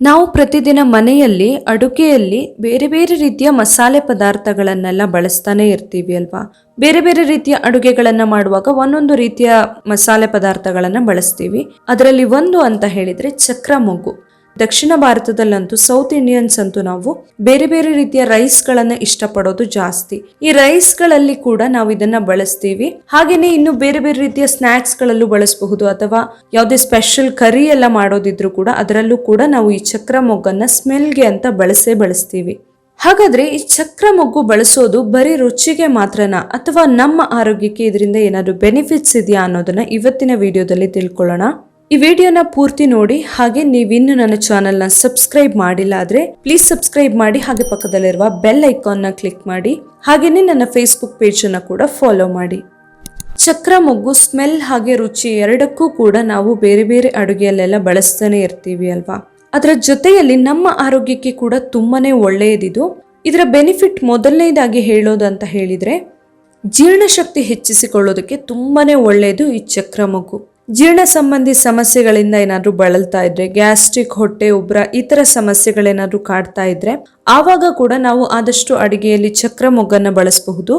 ನಾವು ಪ್ರತಿದಿನ ಮನೆಯಲ್ಲಿ ಅಡುಗೆಯಲ್ಲಿ ಬೇರೆ ಬೇರೆ ರೀತಿಯ ಮಸಾಲೆ ಪದಾರ್ಥಗಳನ್ನೆಲ್ಲ ಬಳಸ್ತಾನೆ ಇರ್ತೀವಿ ಅಲ್ವಾ. ಬೇರೆ ಬೇರೆ ರೀತಿಯ ಅಡುಗೆಗಳನ್ನ ಮಾಡುವಾಗ ಒಂದೊಂದು ರೀತಿಯ ಮಸಾಲೆ ಪದಾರ್ಥಗಳನ್ನ ಬಳಸ್ತೀವಿ. ಅದರಲ್ಲಿ ಒಂದು ಅಂತ ಹೇಳಿದ್ರೆ ಚಕ್ರ ಮೊಗ್ಗು. ದಕ್ಷಿಣ ಭಾರತದಲ್ಲಂತೂ ಸೌತ್ ಇಂಡಿಯನ್ಸ್ ಅಂತೂ ನಾವು ಬೇರೆ ಬೇರೆ ರೀತಿಯ ರೈಸ್ ಗಳನ್ನ ಇಷ್ಟಪಡೋದು ಜಾಸ್ತಿ. ಈ ರೈಸ್ ಗಳಲ್ಲಿ ಕೂಡ ನಾವು ಇದನ್ನ ಬಳಸ್ತೀವಿ. ಹಾಗೇನೆ ಇನ್ನು ಬೇರೆ ಬೇರೆ ರೀತಿಯ ಸ್ನಾಕ್ಸ್ ಗಳಲ್ಲೂ ಬಳಸಬಹುದು, ಅಥವಾ ಯಾವುದೇ ಸ್ಪೆಷಲ್ ಕರಿ ಎಲ್ಲ ಮಾಡೋದಿದ್ರು ಕೂಡ ಅದರಲ್ಲೂ ಕೂಡ ನಾವು ಈ ಚಕ್ರ ಮೊಗ್ಗನ್ನ ಸ್ಮೆಲ್ಗೆ ಅಂತ ಬಳಸ್ತೀವಿ. ಹಾಗಾದ್ರೆ ಈ ಚಕ್ರ ಮೊಗ್ಗು ಬಳಸೋದು ಬರೀ ರುಚಿಗೆ ಮಾತ್ರನಾ, ಅಥವಾ ನಮ್ಮ ಆರೋಗ್ಯಕ್ಕೆ ಇದರಿಂದ ಏನಾದ್ರು ಬೆನಿಫಿಟ್ಸ್ ಇದೆಯಾ ಅನ್ನೋದನ್ನ ಇವತ್ತಿನ ವಿಡಿಯೋದಲ್ಲಿ ತಿಳ್ಕೊಳ್ಳೋಣ. ಈ ವಿಡಿಯೋನ ಪೂರ್ತಿ ನೋಡಿ. ಹಾಗೆ ನೀವಿನ್ನು ನನ್ನ ಚಾನೆಲ್ನ ಸಬ್ಸ್ಕ್ರೈಬ್ ಮಾಡಿಲ್ಲ ಆದ್ರೆ ಪ್ಲೀಸ್ ಸಬ್ಸ್ಕ್ರೈಬ್ ಮಾಡಿ, ಹಾಗೆ ಪಕ್ಕದಲ್ಲಿರುವ ಬೆಲ್ ಐಕಾನ್ನ ಕ್ಲಿಕ್ ಮಾಡಿ. ಹಾಗೇನೆ ನನ್ನ ಫೇಸ್ಬುಕ್ ಪೇಜ್ ಅನ್ನ ಕೂಡ ಫಾಲೋ ಮಾಡಿ. ಚಕ್ರ ಮೊಗ್ಗು ಸ್ಮೆಲ್ ಹಾಗೆ ರುಚಿ ಎರಡಕ್ಕೂ ಕೂಡ ನಾವು ಬೇರೆ ಬೇರೆ ಅಡುಗೆಯಲ್ಲೆಲ್ಲ ಬಳಸ್ತಾನೆ ಇರ್ತೀವಿ ಅಲ್ವಾ. ಅದರ ಜೊತೆಯಲ್ಲಿ ನಮ್ಮ ಆರೋಗ್ಯಕ್ಕೆ ಕೂಡ ತುಂಬಾನೇ ಒಳ್ಳೆಯದಿದು. ಇದರ ಬೆನಿಫಿಟ್ ಮೊದಲನೇದಾಗಿ ಹೇಳೋದಂತ ಹೇಳಿದ್ರೆ ಜೀರ್ಣಶಕ್ತಿ ಹೆಚ್ಚಿಸಿಕೊಳ್ಳೋದಕ್ಕೆ ತುಂಬಾನೇ ಒಳ್ಳೆಯದು ಈ ಚಕ್ರ ಮೊಗ್ಗು. ಜೀರ್ಣ ಸಂಬಂಧಿ ಸಮಸ್ಯೆಗಳಿಂದ ಏನಾದ್ರೂ ಬಳಲ್ತಾ ಇದ್ರೆ, ಗ್ಯಾಸ್ಟ್ರಿಕ್, ಹೊಟ್ಟೆ ಉಬ್ರ ಈ ತರ ಸಮಸ್ಯೆಗಳೇನಾದ್ರೂ ಕಾಡ್ತಾ ಇದ್ರೆ ಆವಾಗ ಕೂಡ ನಾವು ಆದಷ್ಟು ಅಡಿಗೆಯಲ್ಲಿ ಚಕ್ರ ಮೊಗ್ಗನ್ನ ಬಳಸಬಹುದು.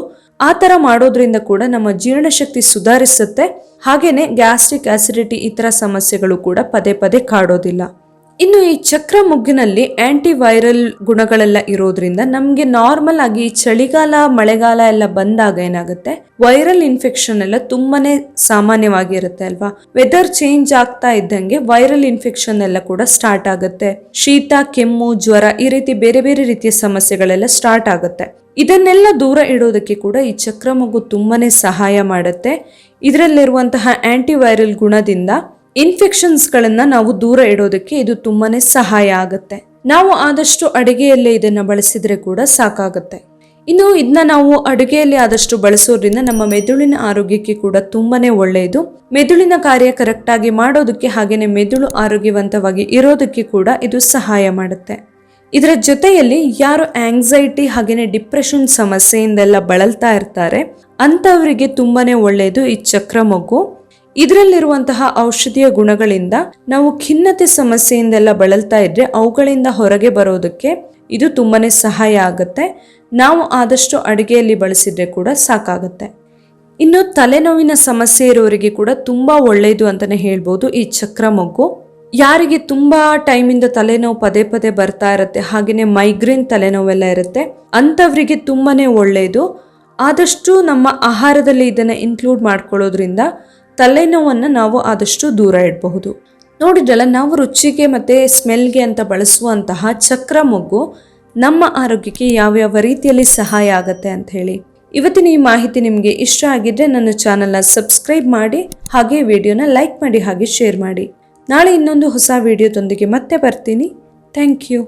ಆ ತರ ಮಾಡೋದ್ರಿಂದ ಕೂಡ ನಮ್ಮ ಜೀರ್ಣಶಕ್ತಿ ಸುಧಾರಿಸುತ್ತೆ. ಹಾಗೇನೆ ಗ್ಯಾಸ್ಟ್ರಿಕ್, ಆಸಿಡಿಟಿ ಈ ತರ ಸಮಸ್ಯೆಗಳು ಕೂಡ ಪದೇ ಪದೇ ಕಾಡೋದಿಲ್ಲ. ಇನ್ನು ಈ ಚಕ್ರ ಮೊಗ್ಗಿನಲ್ಲಿ ಆಂಟಿ ವೈರಲ್ ಗುಣಗಳೆಲ್ಲ ಇರೋದ್ರಿಂದ ನಮ್ಗೆ ನಾರ್ಮಲ್ ಆಗಿ ಚಳಿಗಾಲ, ಮಳೆಗಾಲ ಎಲ್ಲ ಬಂದಾಗ ಏನಾಗುತ್ತೆ, ವೈರಲ್ ಇನ್ಫೆಕ್ಷನ್ ಎಲ್ಲ ತುಂಬಾನೇ ಸಾಮಾನ್ಯವಾಗಿರುತ್ತೆ ಅಲ್ವಾ. ವೆದರ್ ಚೇಂಜ್ ಆಗ್ತಾ ಇದ್ದಂಗೆ ವೈರಲ್ ಇನ್ಫೆಕ್ಷನ್ ಎಲ್ಲ ಕೂಡ ಸ್ಟಾರ್ಟ್ ಆಗುತ್ತೆ. ಶೀತ, ಕೆಮ್ಮು, ಜ್ವರ ಈ ರೀತಿ ಬೇರೆ ಬೇರೆ ರೀತಿಯ ಸಮಸ್ಯೆಗಳೆಲ್ಲ ಸ್ಟಾರ್ಟ್ ಆಗುತ್ತೆ. ಇದನ್ನೆಲ್ಲ ದೂರ ಇಡೋದಕ್ಕೆ ಕೂಡ ಈ ಚಕ್ರ ಮೊಗ್ಗು ತುಂಬಾನೇ ಸಹಾಯ ಮಾಡುತ್ತೆ. ಇದರಲ್ಲಿರುವಂತಹ ಆಂಟಿ ವೈರಲ್ ಗುಣದಿಂದ ಇನ್ಫೆಕ್ಷನ್ಸ್ ಗಳನ್ನ ನಾವು ದೂರ ಇಡೋದಕ್ಕೆ ಇದು ತುಂಬಾನೇ ಸಹಾಯ ಆಗುತ್ತೆ. ನಾವು ಆದಷ್ಟು ಅಡುಗೆಯಲ್ಲೇ ಇದನ್ನ ಬಳಸಿದ್ರೆ ಕೂಡ ಸಾಕಾಗುತ್ತೆ. ಇನ್ನು ಇದನ್ನ ನಾವು ಅಡುಗೆಯಲ್ಲಿ ಆದಷ್ಟು ಬಳಸೋದ್ರಿಂದ ನಮ್ಮ ಮೆದುಳಿನ ಆರೋಗ್ಯಕ್ಕೆ ಕೂಡ ತುಂಬಾನೇ ಒಳ್ಳೆಯದು. ಮೆದುಳಿನ ಕಾರ್ಯ ಕರೆಕ್ಟ್ ಆಗಿ ಮಾಡೋದಕ್ಕೆ, ಹಾಗೇನೆ ಮೆದುಳು ಆರೋಗ್ಯವಂತವಾಗಿ ಇರೋದಕ್ಕೆ ಕೂಡ ಇದು ಸಹಾಯ ಮಾಡುತ್ತೆ. ಇದರ ಜೊತೆಯಲ್ಲಿ ಯಾರು ಆಂಗ್ಸೈಟಿ ಹಾಗೇನೆ ಡಿಪ್ರೆಷನ್ ಸಮಸ್ಯೆಯಿಂದೆಲ್ಲ ಬಳಲ್ತಾ ಇರ್ತಾರೆ ಅಂತವರಿಗೆ ತುಂಬಾನೇ ಒಳ್ಳೆಯದು ಈ ಚಕ್ರ ಮೊಗ್ಗು. ಇದರಲ್ಲಿರುವಂತಹ ಔಷಧೀಯ ಗುಣಗಳಿಂದ ನಾವು ಖಿನ್ನತೆ ಸಮಸ್ಯೆಯಿಂದೆಲ್ಲ ಬಳಲ್ತಾ ಇದ್ರೆ ಅವುಗಳಿಂದ ಹೊರಗೆ ಬರೋದಕ್ಕೆ ಇದು ತುಂಬಾನೇ ಸಹಾಯ ಆಗುತ್ತೆ. ನಾವು ಆದಷ್ಟು ಅಡುಗೆಯಲ್ಲಿ ಬಳಸಿದ್ರೆ ಕೂಡ ಸಾಕಾಗುತ್ತೆ. ಇನ್ನು ತಲೆನೋವಿನ ಸಮಸ್ಯೆ ಇರೋರಿಗೆ ಕೂಡ ತುಂಬಾ ಒಳ್ಳೆಯದು ಅಂತಾನೆ ಹೇಳ್ಬೋದು ಈ ಚಕ್ರ ಮೊಗ್ಗು. ಯಾರಿಗೆ ತುಂಬಾ ಟೈಮಿಂದ ತಲೆನೋವು ಪದೇ ಪದೇ ಬರ್ತಾ ಇರುತ್ತೆ, ಹಾಗೇನೆ ಮೈಗ್ರೇನ್ ತಲೆನೋವೆಲ್ಲ ಇರುತ್ತೆ, ಅಂಥವರಿಗೆ ತುಂಬಾನೇ ಒಳ್ಳೆಯದು. ಆದಷ್ಟು ನಮ್ಮ ಆಹಾರದಲ್ಲಿ ಇದನ್ನ ಇನ್ಕ್ಲೂಡ್ ಮಾಡ್ಕೊಳ್ಳೋದ್ರಿಂದ ತಲೆನೋವನ್ನು ನಾವು ಆದಷ್ಟು ದೂರ ಇಡಬಹುದು. ನೋಡಿದ್ರಲ್ಲ, ನಾವು ರುಚಿಗೆ ಮತ್ತೆ ಸ್ಮೆಲ್ಗೆ ಅಂತ ಬಳಸುವಂತಹ ಚಕ್ರ ಮೊಗ್ಗು ನಮ್ಮ ಆರೋಗ್ಯಕ್ಕೆ ಯಾವ್ಯಾವ ರೀತಿಯಲ್ಲಿ ಸಹಾಯ ಆಗುತ್ತೆ ಅಂತ ಹೇಳಿ. ಇವತ್ತಿನ ಈ ಮಾಹಿತಿ ನಿಮಗೆ ಇಷ್ಟ ಆಗಿದ್ರೆ ನನ್ನ ಚಾನೆಲ್ನ ಸಬ್ಸ್ಕ್ರೈಬ್ ಮಾಡಿ, ಹಾಗೆ ವಿಡಿಯೋನ ಲೈಕ್ ಮಾಡಿ, ಹಾಗೆ ಶೇರ್ ಮಾಡಿ. ನಾಳೆ ಇನ್ನೊಂದು ಹೊಸ ವಿಡಿಯೋದೊಂದಿಗೆ ಮತ್ತೆ ಬರ್ತೀನಿ. Thank you.